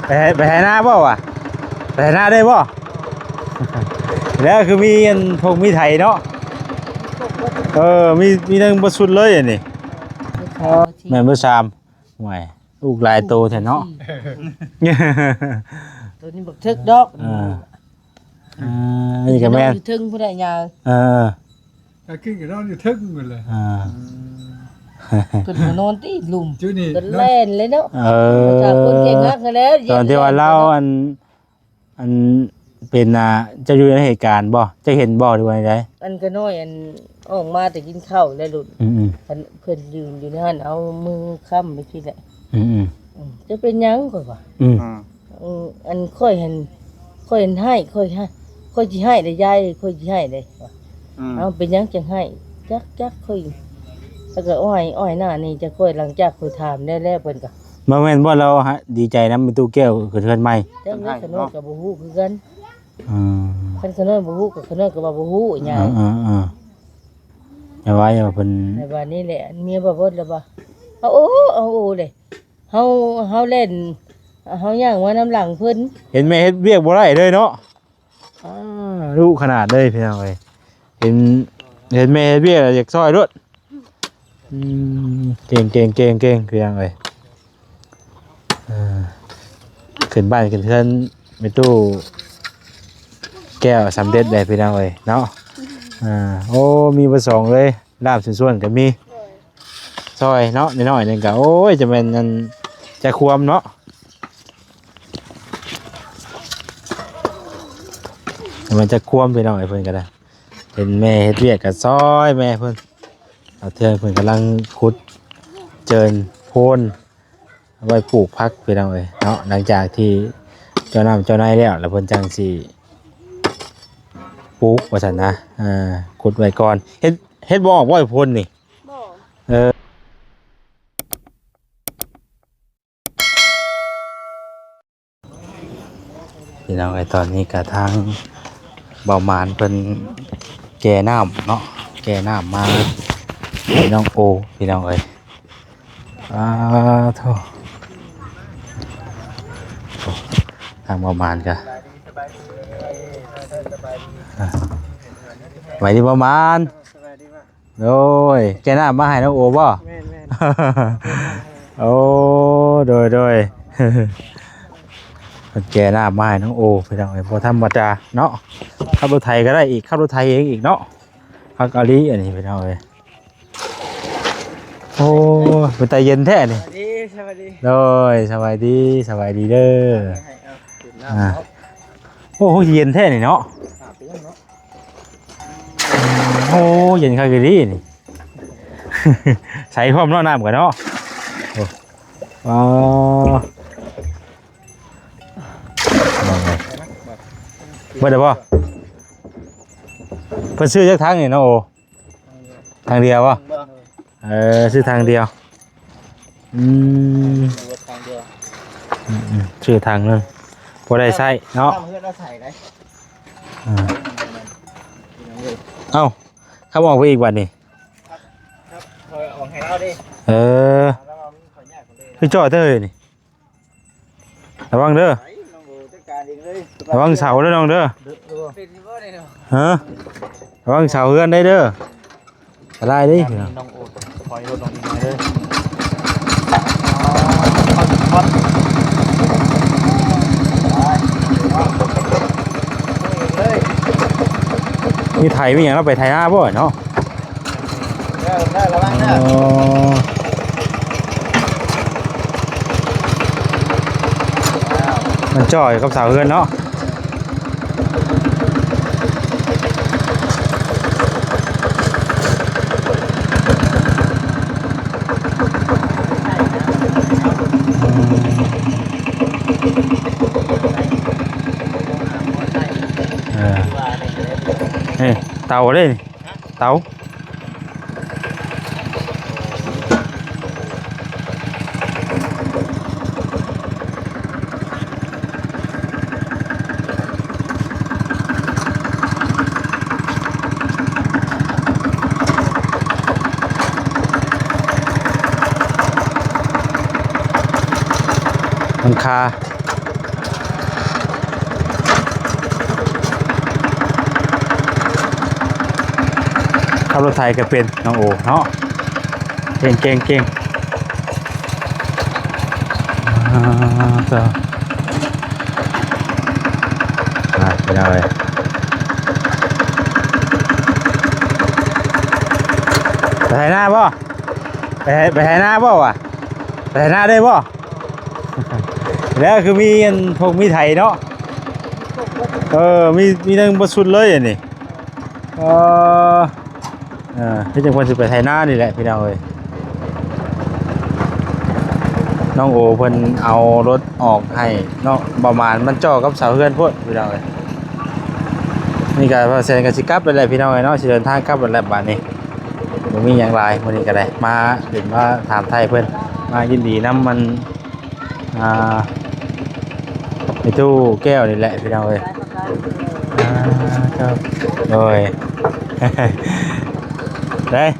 ไปหาหน้าบ่วะไปหาหน้าได้บ่แล้วคือมีอันพงมีไถเนาะมีทั้งบ่สุดเลยอันนี้แม่นบ่ชามห่วยลูกหลายโตแท้เนาะ ตัวนี้บักทึกดอกนี่ก็แม่นทึงผู้ใดยาวก็ขึ้นกับนอนอยู่ทึ่งหมดเลยขึ้นมานอนที่หลุม จุนี่ เป็นเล่นเลยเนาะจากคนเก่งนักกันแล้วตอนที่ว่าเล่าอันเป็นจะอยู่ในเหตุการณ์บ่จะเห็นบ่หรือว่าไงอันก็น้อยอันออกมาแต่กินข้าวแล้วหลุดเพิ่นยืนอยู่ในหันเอามือค้ำไปที่แหละจะเป็นยังก่อนวะอันค่อยเห็นให้ค่อยสิให้ได้ยายค่อยสิให้ได้เอาเป็นยังจังให้จักค่อยแล้วก็อ้อยหน้านี่จะค่อยหลังจากค่อยถามได้แล้วเพิ่นก็บ่แม่นบ่เราดีใจนำประตูแก้วขึ้นใหม่จังได๋ขนมก็บ่ฮู้คือกันคันขนมบ่ฮู้ก็ขนมก็บ่ฮู้หยังอย่าว่าอย่าเพิ่นในบ้านนี้แหละเมียบ่เบิดแล้วบ่เอาโอ้เลยเฮาเล่นเฮาย่างว่าน้ำหลังเพิ่นเห็นแม่เฮ็ดเวียกบ่ได้เลยเนาะรู้ขนาดเลยพี่น้องเอ้ยเห็นแม่เฮ็ดเวียกอยากซอยด้วยเก่งคือยังไงขึ้นบ้านขึ้นเพื่อนไปตู้แก้วสำเร็จได้พี่น้องเอ้ยเนาะโอ้มีประสงค์เลยลาบส่วนๆก็มีซอยเนาะน้อยๆนึงก็โอ้ยจะเป็นนั่นจะควมเนาะมันจะควมพี่น้องไอ้เพิ่นก็ได้เป็นแม่เฮ็ดเวียกกับซอยแม่เพิ่นเอาเทือนเพิ่นกำลังขุดเจินโพนเอาไว้ปลูกพักพี่น้องเอ้ยเนาะหลังจากที่เจ้านายแล้วเพิ่นจังสิปลูกว่าซั่นนะขุดไว้ก่อนเฮ็ดบ่ออกบ่ไอ้พ่นนี่พี่น้องไอ้ตอนนี้ก็ทางเบามานเป็นแก่น้ำเนาะแก่น้ำมาพี่น้องโอพี่น้องเอ้ยโธ่ทางเบามานกันไว้ที่เบามานโดยแก่น้ำมาให้น้องโอบ่โอ้โดยแกหน้าไม้น้องโอไปทางไหนพอธรรมดาเนาะขับรถไทยก็ได้อีกขับรถไทยเองอีกเนาะพักอาลีอันนี้ไปทางไหนโอ้เป็นตาเย็นแท้นี่สวัสดีเด้อโอ้เย็นแท้นี่เนาะโอ้เย็นข้าวกะลีนี่ใส่พร้อมน้ำกันเนาะว้าวเมื่อไหร่ป่ะเพิ่นซื้อจากทางนี่เนาะโอทางเดียวป่ะซื้อทางเดียวชื่อทางนึงพอได้ใส่เนาะเอ้าเขาบอกไปอีกวันนี่คือจอดเด้อนี่ระวังเด้อระวังเสาเด้อน้องเด้อฮะระวังเสาเฮือนได้เด้ออะไรดิน้องโอ๊ตคอยรถน้องนี่เด้อมีไทยมีอย่างเราไปไทยหน้าบ่เนาะระวังเด้อมันจ่อยกับเสาเฮือนเนาะเตาเลยเตาหลังคา ขับรถไถก็เป็นน้องโอเนาะเก่งต่อไปเลยไปไถนาบ่ไปไถนาบ่วะไปไถนาได้บ่ แล้วคือมีอันพวกมีไถเนาะมีทั้งบ่สุดเลยอันนี้ที่จังหวัดสิไปไถนานี่แหละพี่น้องเอ้ยน้องโอเพิ่นเอารถออกให้เนาะประมาณมันจ่อกับเสาเฮือนพุ่นพี่น้องเอ้ยนี่ก็พอเสร็จก็สิกลับไปแล้วพี่น้องเอ้ยเนาะสิเดินทางกลับแล้วบัดนี้บ่มีหยังหลายมื้อนี้ก็ได้มาเห็นว่าถามไทยเพิ่นมายินดีนำมันในตู้แก้วนี่แหละพี่น้องเอ้ยครับโดย đây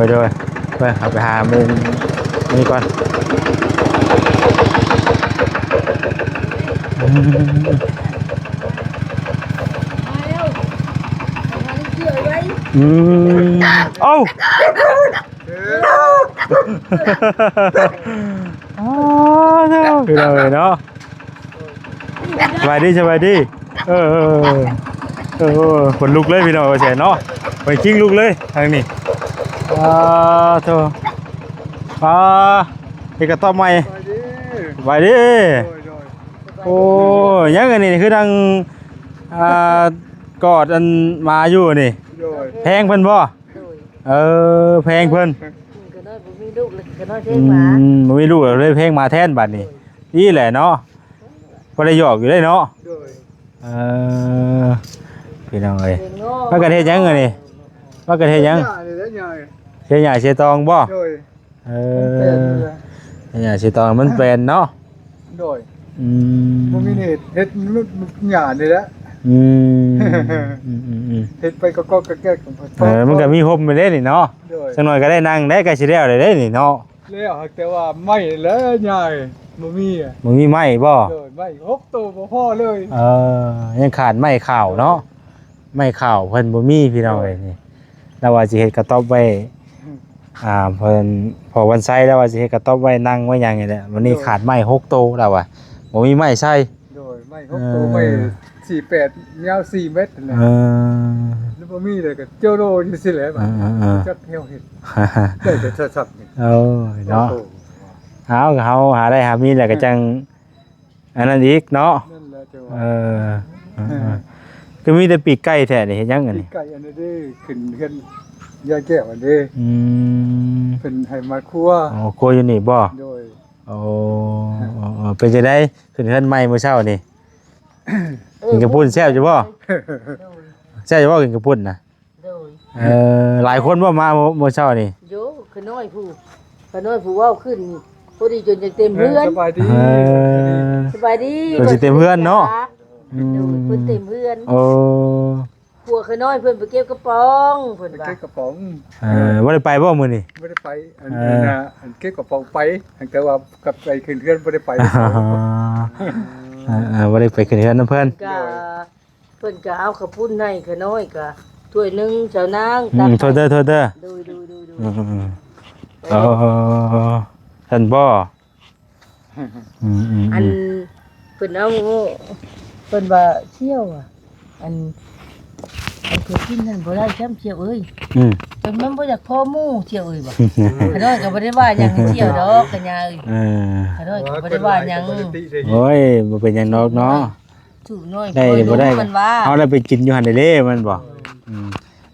rồi vâng học hà bên đi con ô rồi đó vài điคนลุกเลยพี่น้องแฉเนาะไปกิ้งลุกเลยทางนี้โธ่เอกต่อใหม่ไปดิโอ้ยังไงนี่คือดังกอดอันมาอยู่นี่แพงเพิ่นบ่แพงเพิ่นบ่มีลูกเลยเพลงมาแทนบัดนี้นี่แหละเนาะบ่ได้หยอกอยู่ได้เนาะพี่น้องเอ้ยว่ากันเฮ็ดหยังเอ้ยนี่ว่ากันเฮ็ดหยังเฮ็ดหยังเสียตองบ่เฮ็ดหยังเสียตองมันเป็นเนาะโดยบ่มีเฮ็ดหญ้านี่แหละเฮ็ดไปก็แก๊กมันก็มีห่มไปเด้นี่เนาะสักหน่อยก็ได้นั่งได้ก็สิแล้วได้นี่เนาะแล้วแต่ว่าไม่แล้วใหญ่บ่มีไม้บ่ไม่6ตัวบ่พอเลยยังขาดไม้ข่าวเนาะไม้ข่าวเพิ่นบ่มีพี่น้องเอ้ยนี่แล้วว่าสิเฮ็ดกระต๊อบไว้เพิ่นพอวันไซแล้วว่าสิเฮ็ดกระต๊อบไว้นั่งไว้หยังนี่แหละวันนี้ขาดไม้6ตัวแล้วว่ะบ่มีไม้ใช้โดยไม้6ตัวไม้48ยาว4เมตรนั่นแหละแล้วบ่มีเลยก็เจ้าโลอยู่สิแหละบัดจักเหี่ยวเฮ็ดได้แต่ชัดๆนี่เนาะเขาหาได้หามีแหละก็จังอันนั้นอีกเนาะนั่นแหละจ้ะก็มีแต่ปีกไก่แท้นี่เฮ็ดหยังอันนี้ปีกไก่อันนี้เด้ขึ้นเฮือนยายแก้วอันนี้เพิ่นให้มาครัวครัวอยู่นี่บ่โดยเป็นจังได๋ขึ้นเฮือนใหม่มื้อเช้านี่กินกระปุ้นแซ่บอยู่บ่แซ่บอยู่บ่กินกระปุ้นน่ะหลายคนบ่มามื้อเช้านี่โยคือน้อยผู้เว้าขึ้นพอดีจนจะเต็มเฮือนสบายดีจนสิเต็มเฮือนเนาะเพิ่นเต็มเฮือนผัวคือน้อยเพิ่นไปเก็บกระป๋องเพิ่นว่าเก็บกระป๋องบ่ได้ไปบ่มื้อนี้บ่ได้ไปอันน่ะอันเก็บกระป๋องไปแต่ว่ากับไปขึ้นเฮือนบ่ได้ไปบ่ได้ไปขึ้นเฮือนนำเพิ่นเพิ่นก็เอาข้าวปุ้นให้คือน้อยก็ถ้วยนึงเจ้านางโทษเด้อดูท่านบ่อันเพิ่นเอาเพิ่นว่าเชี่ยวอันเคยกินนั่นบ่ได้จ้ำเชี่ยวเอ้ยจนมันบ่อยากพอหมู่เชี่ยวเอ้ยบ่ขน้อยก็บ่ได้ว่าหยังเชี่ยวดอกกันยาเอ้ยขน้อยก็บ่ได้ว่าหยังโอ้ยบ่เป็นหยังดอกเนาะถูกน้อยได้บ่ได้เอาได้ไปกินอยู่หั่นได้เด้มันบ่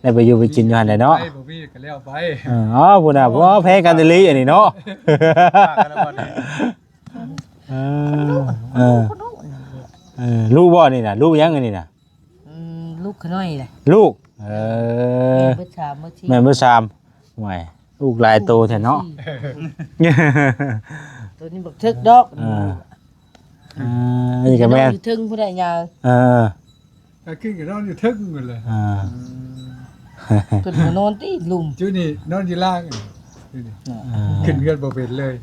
ได้ไปอยู่ไปกินอยู่หั่นได้เนาะบ่มีก็แล้วไปพุ่นน่ะบ่แพ้กันอีอันนี้เนาะลูกบ่นี่น่ะลูกยังอันนี้น่ะลูกขน้อยน่ะลูกแม่เบิดชามห่วยลูกหลายโตแท้เนาะตัวนี้บักทึกดอกนี่ก็แม่นถึงผู้ใดยาก็กินก็นอนอยู่ทึกหมดเลยเพิ่นนอนติลุมจุนี่นอนอยู่ล่างขึ้นเฮือนบ่เป็นเลย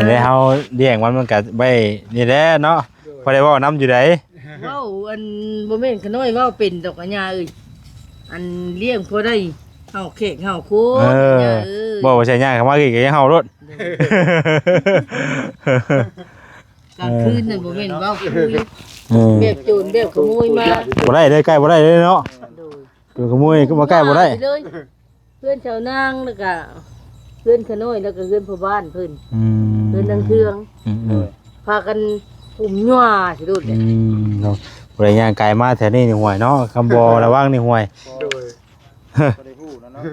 ได้เฮาเลี้ยงมันก็ไว้นี่แหละเนาะพอได้เว้านำอยู่ได เว้าอันบ่แม่นขน้อยเว้าเป็นดอกอัญญาเอ้ยอันเลี้ยงพอได้เฮาเค้กเฮาโคกอัญญาเอ้ย บอกว่าใช่ย่างคำว่ากี่ก็ยังเฮารถ กลางคืนนั่นบ่แม่นเว้าคุยแบบโจรแบบขโมยมา บ่ได้เลยใกล้บ่ได้เลยเนาะ โดย ขโมยก็มาใกล้บ่ได้ ปเลยเพื่อนชาวนางแล้วก็เพื่อนขน้อยแล้วก็เพื่อนพ่อบ้านเพิ่นเพื่อนดังเทืองพากันอุ่มยั่วสิโดดเลย เนาะบ่ได้ย่างไกลมาแถวนี้นี่ห่วยเนาะคำบ่ระวังนี่ห่วย โดย บ่ได้ฮู้แล้วเนาะ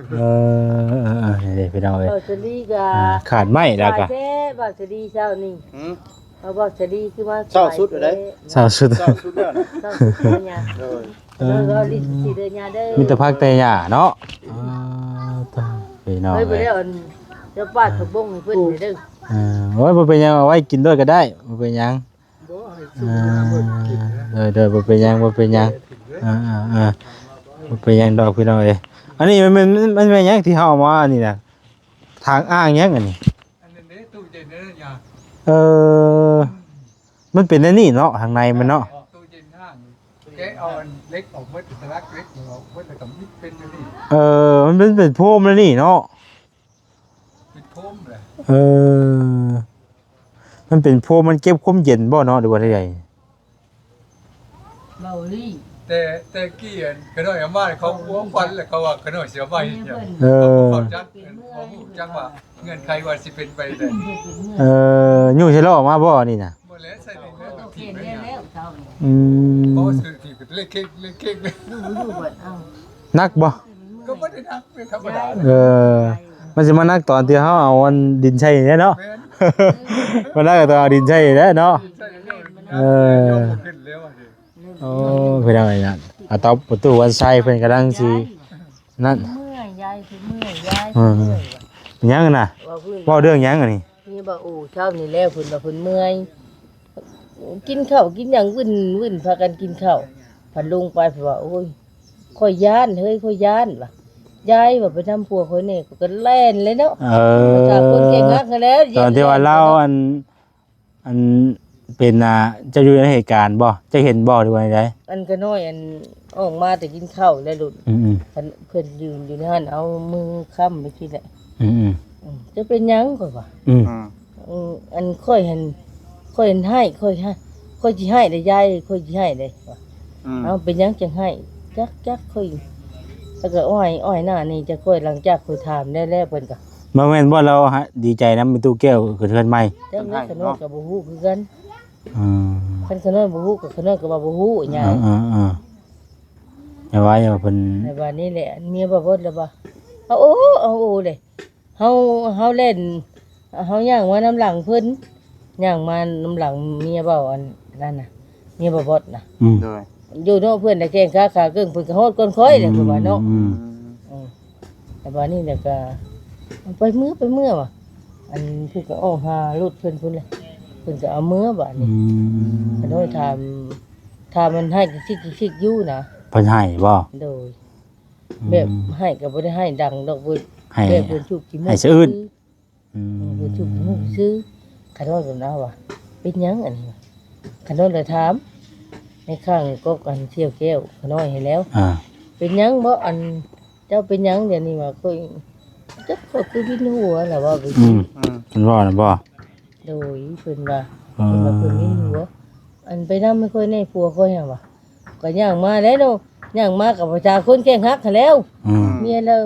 เดี๋ยวพี่น้องเอ้ย เบาสลีก็ ขาดไม้แล้วก็ แท้เบาสลีเช้านี่ หืม เอาเบาสลีคือว่า เช้าสุดเลย สาวสุด เจ้าสุดแล้วนะ เช้าสุดเลยเนี่ย โดย แล้วก็ลิ้นสิเดินยาเด้อ มีแต่พักแต่หญ้าเนาะพี่น้อง เฮ้ยบ่ เอ้ย ได้เอาเจ้าป้าผักบงให้เพิ่นให้เด้อ โอ้ยบ่เป็นหยังเอาไว้กินด้วยก็ได้บ่เป็นหยัง บ่ให้สู้นะบ่กินนะ เด้อบ่เป็นหยังบ่เป็นหยังบ่เป็นหยังดอกพี่น้องเอ้ยอันนี้มันเป็นหยังที่เฮาเอามาอันนี้น่ะทางอ้างหยังอันนี้ อันนั้นเด้ตู้เย็นนั่นน่ะ เออมันเป็นอันนี้เนาะข้างในมันเนาะ ตู้เย็นข้างแกะเอาอันเล็กออกหมดสลักเล็กออกหมดแล้วก็มิดเป็นอยู่นี่ มันเป็นโพมแล้วนี่เนาะ เป็นโพมเลย เออมันเป็นโพมมันเก็บความเย็นบ่เนาะหรือว่าได เบาลี่ แต่กี้อันก็น้อยอามาเขาหัวควันแล้วเขาว่าก็น้อยเสียไปเนี่ย เออ เขาจักเขาฮู้จักว่าเงื่อนไขว่าสิเป็นไปได้ ยู่ใช่ลออกมาบ่นี่น่ะ บ่แล้วใส่ในนั้น โอเค ที่ไป แล้ เนี่ยว เช้านี่ อืม เพราะว่าซื้อที่ก็เล็กเค้กเล็กเค้กเลย ดูบ่เอ้า นักบ่ ก็บ่ได้นักเป็นธรรมดา เออมันสิมานักตอนที่เฮาเอาอันดินใช้เนี่ยเนาะ แม่น มันนักตอนเอาดินใช้เนี่ยเนาะ ใช่แล้ว เออ ยกขึ้นแล้วอ่ะดิ โอ้เพิ่นเอาไว้นั่นเอาตอบประตูวันไซเพิ่นกำลังสินั่น เมื่อยยายคือเมื่อยยาย เออ หยังน่ะ ว่าเพิ่น เว้าเรื่องหยังอันนี้ นี่บ่โอ้เช้านี่แล้วเพิ่นว่าเพิ่นเมื่อยกินข้าวกินหยังวุ่นพากันกินข้าวพันลงไปเพิ่นว่าโอ้ยค่อยย้านเฮ้ยค่อยย้านว่ะยายว่าไปทำปัวเขานี่ก็แล่นเลยเนาะ เอ จากคนเก่ง อ ฮักกันแล้ว ตอนที่ว่าเล่าอันเป็นจะอยู่ในเหตุการณ์บ่จะเห็นบ่หรือว่าไง อันก็น้อยอันออกมาแต่กินข้าวแล้วลุน อืม เพิ่นยืนอยู่ในหันเอามือค้ำไปที่แหละ อืม จะเป็นหยังก็ว่า อืม อันค่อยเห็นให้ค่อยสิให้ได้ยายค่อยสิให้ได้ว่าเอาเป็นหยังจังให้จักค่อยแล้วก็อ้อยหน้านี่จะค่อยหลังจากค่อยถามได้แล้วเพิ่นก็ บ่แม่นบ่เราดีใจนำเป็นตู้แก้วคือเทือนใหม่ จังได๋ขนมก็บ่ฮู้คือกัน อืม คันขนมบ่ฮู้ก็ขนมก็ว่าบ่ฮู้หยัง อย่าว่าอย่าเพิ่น ในบ้านนี้แหละเมียบ่เบิดแล้วบ่เอาโอ้เลยเฮาเล่นเฮาย่างมาน้ำหลังเพิ่นย่างมาน้ำหลังเมียเว้าอันนั่นน่ะเมียบ่บดน่ะ โดย อยู่เนาะเพิ่นน่ะแกงขาเกิ้งเพิ่นก็ฮอดก้นค่อยเลยคือว่าเนาะแต่บ้านนี้เนี่ยก็ไปเมื่อว่ะอันเพิ่นก็ออกหารถเพิ่นพุ่นเลยเพิ่นก็เอาเมื่อบัดนี้เพิ่นโดยถามมันให้คิกอยู่นะ เพิ่นให้บ่ โดยแบบให้ก็บ่ได้ให้ดังดอกเพิ่น ให้ แบบเพิ่นชุบขี้มูก ให้สะอื้น เพิ่นชุบขี้มูกซื้อขนมแบบนั้นว่ะเป็นหยังอันนี้วะขนมเลยถามในข้างก็กันเที่ยวแก้วขนมให้แล้ว เป็นหยังบ่อันเจ้าเป็นหยังเดี๋ยวนี้ว่าค่อยจักก็คือวินหัวล่ะว่าไป เพิ่นว่าน่ะบ่ โดยเพิ่นว่าเพิ่นวินหัวอันไปนำไม่ค่อยในผัวค่อยหยังวะก็ย่างมาแล้วเนาะย่างมากับประชาชนแข่งฮักหั้นแล้ว เมียแล้ว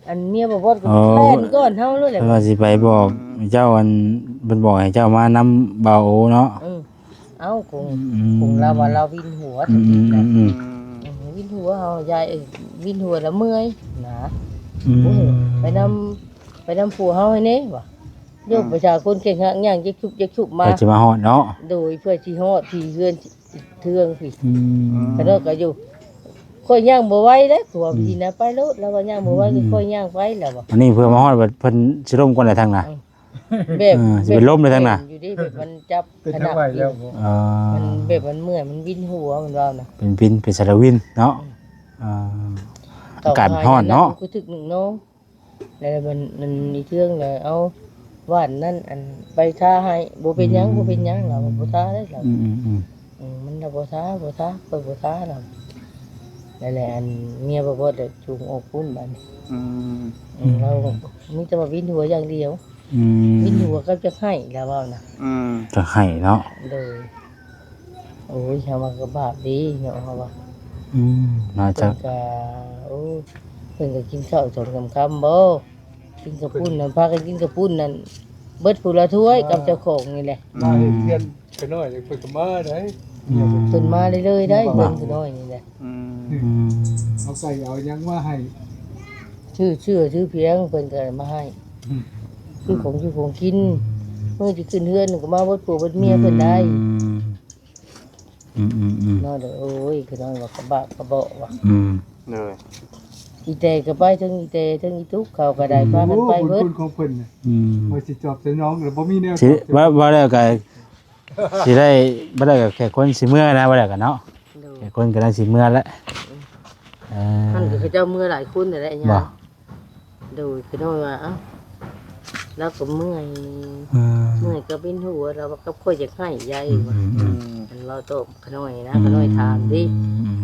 อันเมียบ่พอดก็แล่นก้อนเฮาเลยแหละ เพิ่นว่าสิไปบอกเจ้าอันเพิ่นบอกให้เจ้ามานำเบาโอเนาะ เอาคงเราว่าเราวินหัววินหัวเฮายายวินหัวแล้วเมื่อยนะไปนำผัวเฮาให้แน่ว่ะโยกประชาชนเก่งฮักย่างจะชุบมา ก็สิมาฮอดเนาะ โดยเพื่อสิฮอดที่เฮือนเทืองพี่ก็เนาะก็อยู่ค่อยย่างบ่ไหวเด้ผัวพี่นะไปโลดแล้วว่าย่างบ่ไหวก็ค่อยย่างไปแล้วว่ะ อันนี้เพื่อมาฮอดว่าเพิ่นสิล่มก่อนได้ทางน่ะ แบบ สิเป็นลมเลยทางน่ะ อยู่ดิแบบมันจับ เป็น ข ทั้ นาง ด ไหวแล้วบ่ มันแบบมันเมื่อยมันวินหัวมันว่านะ เป็นพินเป็นสารวินเนาะอากาศร้อนเนาะ กูถึกหนึ่งน้องแล้วมันมีเทืองเลยเอาว่านนั่นอันไปท่าให้บ่เป็นหยังเราบ่ท่าได้เรา มันน่ะบ่ท้าเปิดบ่ท้าน่ะนั่นแหละอันเมียบ่ได้จูงออกพุ่นบัดนี้ อืม เรามีแต่ว่าวินหัวอย่างเดียว วินหัวก็จะให้แล้วว่าน่ะ อืม จะให้เนาะ เลยโอ้ยชาวบ้านก็บาปดีเนาะเขาว่า น่าจะ เพิ่นก็โอ้เพิ่นก็กินข้าวสองคำบ่กินกระปุ้นนั่นพากันกินกระปุ้นนั่นเบิดผู้ละถ้วยกับเจ้าของนี่แหละ มาเฮ็ดเรียนไปหน่อยเพิ่นก็มาได้ เพิ่นมาเรื่อยๆได้เพิ่นคือน้อยนี่แหละ อืม เอาใส่เอายังมาให้ ชื่อเพียงเพิ่นก็มาให้คือของอยู่ของกินเมื่อสิขึ้นเฮือนก็มาเบิดผัวเบิดเมียเพิ่นได้เนาะเด้อโอ้ยคือน้อยว่ากระบะกระเบาะว่ะ เลย อีเตก็ไปทั้งอีเตทั้งอีทุกเขาก็ได้พากันไปเบิด บุญของเพิ่นน่ะว่าสิจอบใส่น้องแล้วบ่มีแนว สิว่าแล้วก็สิได้บ่ได้ก็แค่คนสิเมื่อนะบ่ได้ก็เนาะแค่คนก็ได้สิเมื่อแล้ว ท่านก็คือเจ้าเมื่อหลายคนนั่นแหละ บ่ ย่าดูคือน้อยว่าเอ้าแล้วก็เมื่อยก็เป็นหัวเราก็ค่อยจะให้ยายว่ามันเราโตขน้อยนะขน้อยถามดิ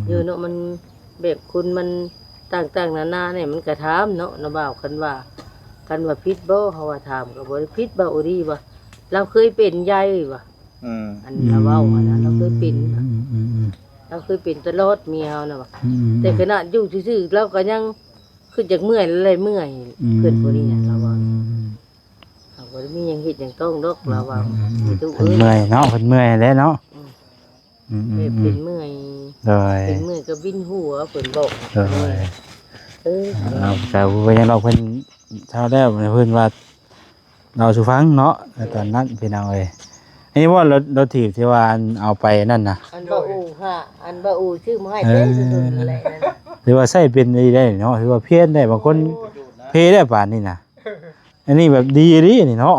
อยู่เนาะมันแบบคุณมันต่างๆนานาเนี่ยมันก็ถามเนาะนะบ่าวคันว่าพิษบ่เฮาว่าถามก็บ่ได้พิษบ่อุรีว่าเราเคยเป็นยายว่า อืม อันเราเว้าว่านะเราเคยเป็นเราเคยเป็นตลอดเมียเฮานะว่าแต่ขณะอยู่ซื่อๆเราก็ยังคือจากเมื่อยเลยเมื่อยเพิ่นบ่นี่เราว่าเราบ่ได้มีหยังเฮ็ดหยังต้องดอกเราว่าทุก เพิ่นเมื่อยเนาะเพิ่นเมื่อยแล้วเนาะ เป็นเมื่อย โดย เป็นเมื่อยก็วินหัวเพิ่นบอก โดย เอา แต่ว่ายังเราเพิ่นเท่าแล้วเพิ่นว่าเราสู่ฟังเนาะตอนนั้นพี่น้องเอ้ยอันนี้ว่ารถถีบที่ว่าเอาไปนั่นน่ะ อันบาอูค่ะอันบาอูชื่อมาให้เด้สุดๆนั่นแหละนั่นน่ะ หรือว่าใช้เป็นได้เนาะหรือว่าเพี้ยนได้บางคนเพได้ป่านนี่น่ะอันนี้แบบดีดินี่เนาะ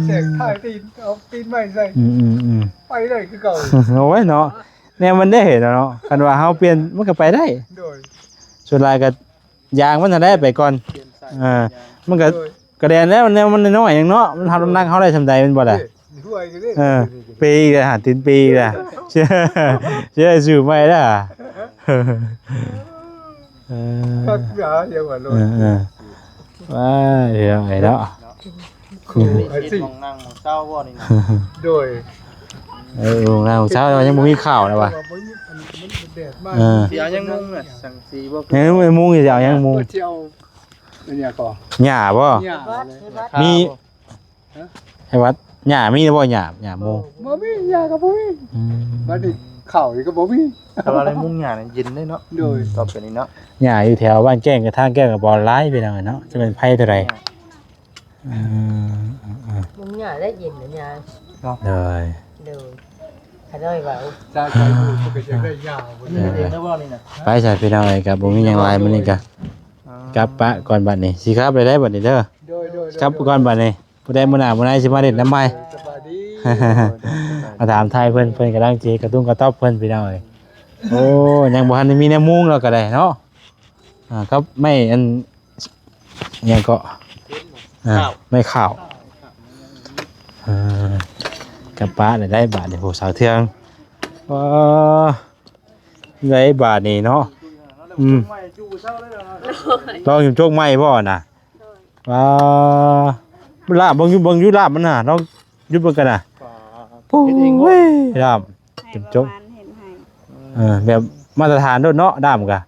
แตกถ่ายตีนเอาตีนใหม่ใส่ไปได้คือเก่า โอ้ยเนาะแนวมันได้เห็นเนาะคันว่าเฮาเปลี่ยนมันก็ไปได้ โดย ส่วนหลายก็ยางมันน่ะได้ไปก่อน เปลี่ยนใส่ มันก็กระเด็นแล้วแนวมันน้อยอย่างเนาะมันทำน้ำหนักเฮาได้ซำใดแม่นบ่ล่ะ ด้วยกันเด้ ปีละหาตินปีละเชื่อชื่อไม่ได้อ่ะ ก็อย่าอย่างว่าโลด ว้าเดี๋ยวไอ้เนาะ คู่ เฮ็ดมองนั่งมองเศร้าบ่นี่นะ โดย โรงงานของเช้ายังบ่มีข่าวนะวะ มันแดดมาก สิเอายังงงน่ะสังสีบ่ ยังไม่มุงจะเอายังมุง เที่ยวเนี่ยก็ หญ้าบ่ เนี่ย วัด มีไอ้วัดหญ้ามีบ่หญ้ามุง บ่มียาก็บ่มีบัดนี้ข้าวนี่ก็บ่มี แต่ว่าอะไรมุ่งหยาเนี่ยเย็นได้เนาะ โดย ตอบเป็นนี้เนาะ หญ้าอยู่แถวบ้านแก้งกับทางแก้งกับบอลไลฟ์ไปหน่อยเนาะจะเป็นไผเท่าไหร่ มึงหย่าได้ยินหรือยัง เลย ดูขน้อยว่า จ้าใจผู้ก็เป็นได้ยาบ่ นี่เองได้บ่นี่น่ะ ไปใส่ไปหน่อยกับบ่มีหยังหลายมื้อนี้กะกลับปะก่อนบัดนี้สิครับได้บัดนี้เด้อ โดย ครับก่อนบัดนี้ผู้ใดมื้อหน้ามื้อไหนสิมาเด็ดน้ำไม้ สบายดี มาถามไทยเพิ่นกำลังสิกระตุ้งกระต๊อบเพิ่นพี่น้องเอ้ยโอ้ยังบ่ทันได้มีแนวมุงแล้วก็ได้เนาะครับไม่อันหยังก็ไม่ข้าวกับป้าได้บาทนี่โหสาวเทืองได้บาทนี่เนาะลองอยู่โจกไม้บ่น่ะลาบเบิ่งอยู่ลาบมันน่ะลองหยุดเบิ่งกันน่ะโอ้ยลาบจุ๊บจกแบบมาตรฐานโดดเนาะดามกะ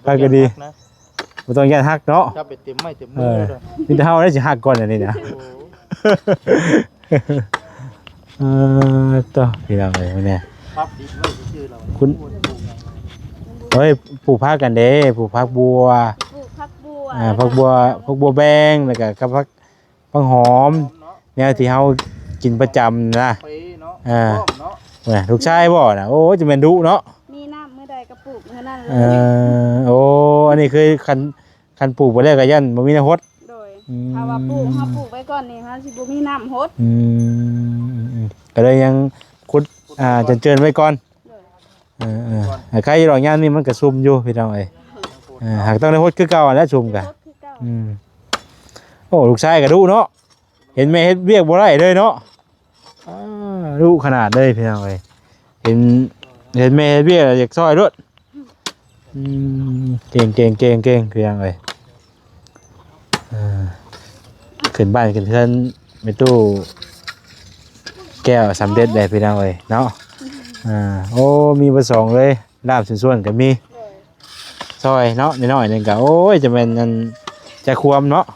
ไปก็ดีบ่ต้องย่านฮักเนาะ จับไปเต็มไม้เต็มมือเลย มีแต่เฮาได้สิฮักก่อนอันนี้นะต่อพี่น้องเอ้ยเนี่ย ปั๊บดิบไว้ชื่อเรา คุณเฮ้ยปลูกผักกันเด้ปลูกผักบัว ปลูกผักบัว ผักบัวแบงแล้วก็กับผักหอมแนวที่เฮากินประจำนะ เปเนาะ เนาะลูกชายบ่น่ะโอ้จะแม่นดุเนาะ มีน้ำเมื่อใดก็ปลูกเมื่อนั้นเล โอ้อันนี้คือคันปลูกบ่ได้ก็ยันบ่มีน้ำฮด โดยถ้าว่าปลูกเฮาปลูกไว้ก่อนนี่มันสิบ่มีน้ำหด ก็เลยยังขุดเจินไว้ก่อนใครอยู่ดอกยามนี่มันก็ซุ่มอยู่พี่น้องเอ้ยหากต้องได้ฮดคือเก่าแล้วซุ่มกะ หดคือเก่า โอ้ลูกชายก็ดุเนาะเห็นแม่เฮ็ดเวียกบ่ได้เลยเนาะ รู้ขนาดเลยพี่น้องเอ้ยเห็นแม่เฮ็ดเบี้ยอยากซอยรถเก่งพี่น้องเอ้ยขึ้นบ้านขึ้นเทือนไม่ตู้แก้วสำเร็จเลยพี่น้องเอ้ยเนาะโอ้มีประสงค์เลยลาบส่วนๆก็มีซอยเนาะน้อยๆนึงก็โอ้ยจะเป็นนั่นจะควมเนาะ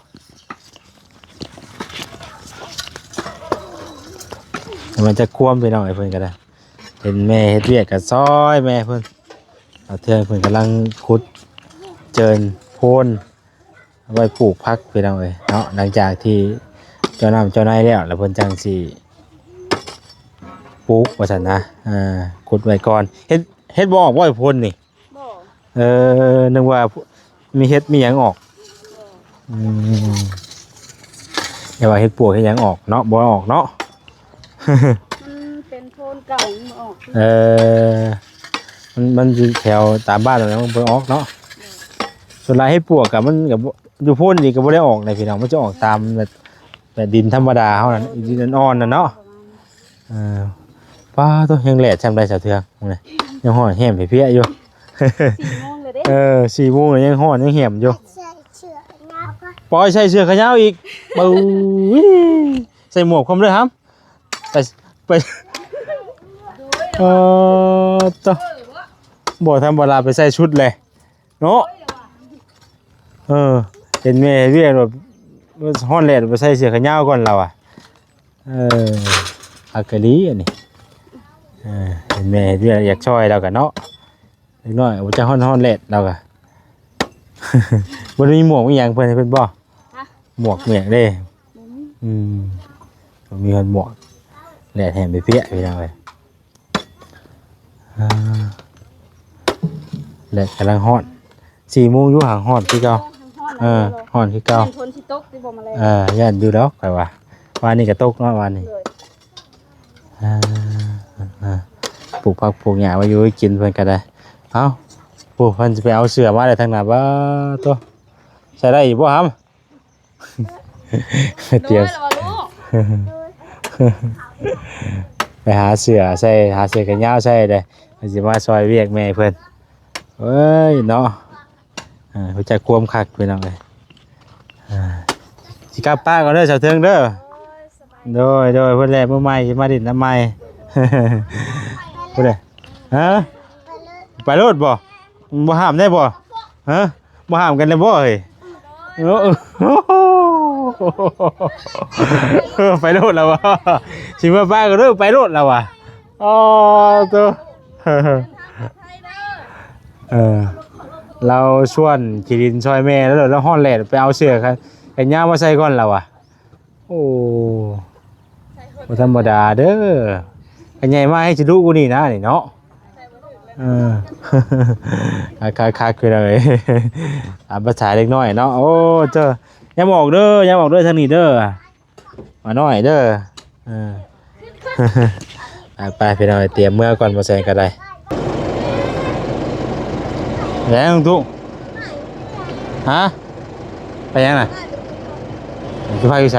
มันจะควมพี่น้องเอ้ยเพิ่นก็ได้เห็นแม่เฮ็ดเวียกก็ซอยแม่เพิ่นเอาเทือนเพิ่นกำลังขุดเจิญโพนเอาไว้ปลูกพักพี่น้องเอ้ยเนาะหลังจากที่เจ้าน้ำเจ้านายแล้วเพิ่นจังสิปลูกว่าซั่นนะขุดไว้ก่อนเฮ็ดบ่ออกบ่ไอ้พ่นนี่บ่นึกว่ามีเฮ็ดมีหยังออกอย่าว่าเฮ็ดปลวกเฮ็ดหยังออกเนาะบ่ออกเนาะ มันเป็นโพนเก่ามันออก มันอยู่แถวตามบ้านเราแล้วมันบ่ออกเนาะส่วนหลายเฮ็ดปลวกก็มันก็อยู่พ่นนี่ก็บ่ได้ออกเลยพี่น้องมันจะออกตามแบบดินธรรมดาเฮานั่นดินอ่อนๆน่ะเนาะป้าตัวยังแหลดจำได้สาวเทืองนี่ยังห่อแหมเพี้ยอยู่ 4 โมงเลยเด้ 4 โมงยังห่อยังแหมอยู่ปล่อยใส่เสื้อขายาวอีกปูใส่หมวกพร้อมด้วยครับไปต่อบ่ทำเวลาไปใส่ชุดเลยเนาะเห็นแม่เรียกแบบห่อนแหลดไปใส่เสื้อขายาวก่อนเราอากาลีอันนี้เห็นแม่เรียกอยากช่วยเรากันเนาะเล็กน้อยว่าจะห่อนแหลดเรากันวันนี้หมวกมีอย่างเพื่อนให้เพื่อนบ่หมวกเมียงเด้มีคนหมวกแหลดแหมไปเปี้ยไปทางเลยแหลดกำลังห่อน4 โมงอยู่ห่างห่อนที่เก่าห่อนที่เก่าฝนสิตกสิบ่มาแล้ว ย่านอยู่แล้วไปว่าวันนี้ก็ตกเนาะวันนี้ปลูกผักปลูกหญ้าไว้อยู่ให้กินเพิ่นก็ได้เอ้าปลูกเพิ่นจะไปเอาเสือมาได้ทางไหนบ้าตัวใส่ได้อีกบ่ครับเตรียมไปหาเสือใส่หาเสือกันยาวใส่ได้มันสิมาซอยเวียกแม่เพิ่นเอ้ยเนาะเขาจะควมคักไปหน่อยสิกลับป้าก่อนเด้อสาวเทิงเด้อโดยเพิ่นแลมื้อใหม่สิมาดินน้ำใหม่พุ่นเด้ฮะไปรถบ่ห้ามได้บ่ฮะบ่ห้ามกันได้บ่เฮ้ยไปรถแล้ววะสิมาป้าก็เด้อไปรถแล้ววะอ๋อตัวเราชวนกิรินซอยแม่แล้วเราห้อนแหลดไปเอาเสื้อกันย่ามาใส่ก่อนเราอ่ะโอ้บ่ธรรมดาเด้อกันใหญ่มาให้จะดูกูนี่นะนี่เนาะคาคือเลยภาษาเล็กน้อยเนาะโอ้เจ้าอย่าบอกเด้อทางนี้เด้อมาหน่อยเด้อไปพี่น้อยเตรียมเมื่อก่อนมาแซงกันได้แล้วลุงตุ้งฮะไปยังน่ะจะพาอยู่ไส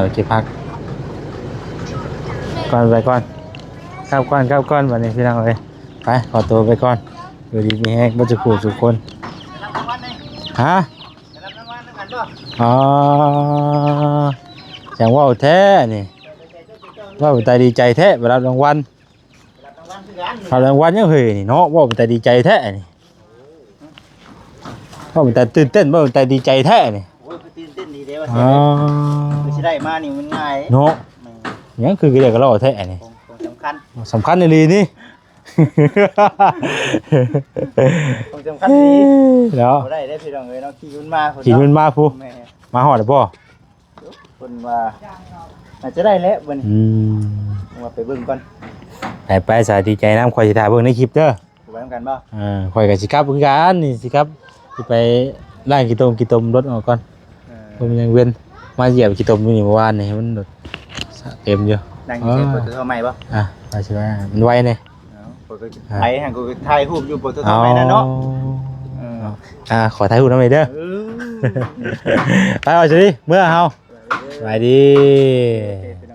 ไปเก็บพักก่อนไปก่อนข้าวก้อนวันนี้พี่น้องเลยไปขอตัวไปก่อนดูดีมีแห้งบ่จะขู่ทุกคนฮะอ๋อจังว่าแท้นี่ว่าแต่ดีใจแท้เวลารางวัลยังเฮ้ยนี่เนาะว่าแต่ดีใจแท้นี่ว่าแต่ตื่นเต้นว่าแต่ดีใจแท้นี่โอ้ยตื่นเต้นดีเด้ว่าสิได้มานี่มันง่ายเนาะยังคือเรียกกันเราแท้นี่สำคัญในลีนี่สำคัญดีแล้วได้พี่น้องเอ้ยเนาะขี่มันมาผู้มาฮอดได้บ่เพิ่นว่าอาจจะได้แล้วบัดนี้ว่าไปเบิ่งก่อนไปสาดีใจนำข่อยสิถ่ายเบิ่งในคลิปเด้อไปนำกันบ่ข่อยก็สิกลับคือกันนี่สิครับสิไปล้างขี้ตมรถออกก่อนผมยังเว้นมาเหยียบขี้ตมอยู่นี่เมื่อวานนี่มันเต็มอยู่นั่งอยู่เฉยๆปตทใหม่บ่ไปสิว่ามันไวนี่ไหั่นกูถ่ายรูปอยู่ปตทใหม่นั่นเนาะขอถ่ายรูปนำหน่อยเด้อ ไปเอาสิเมื่อเฮาไปดี เป็น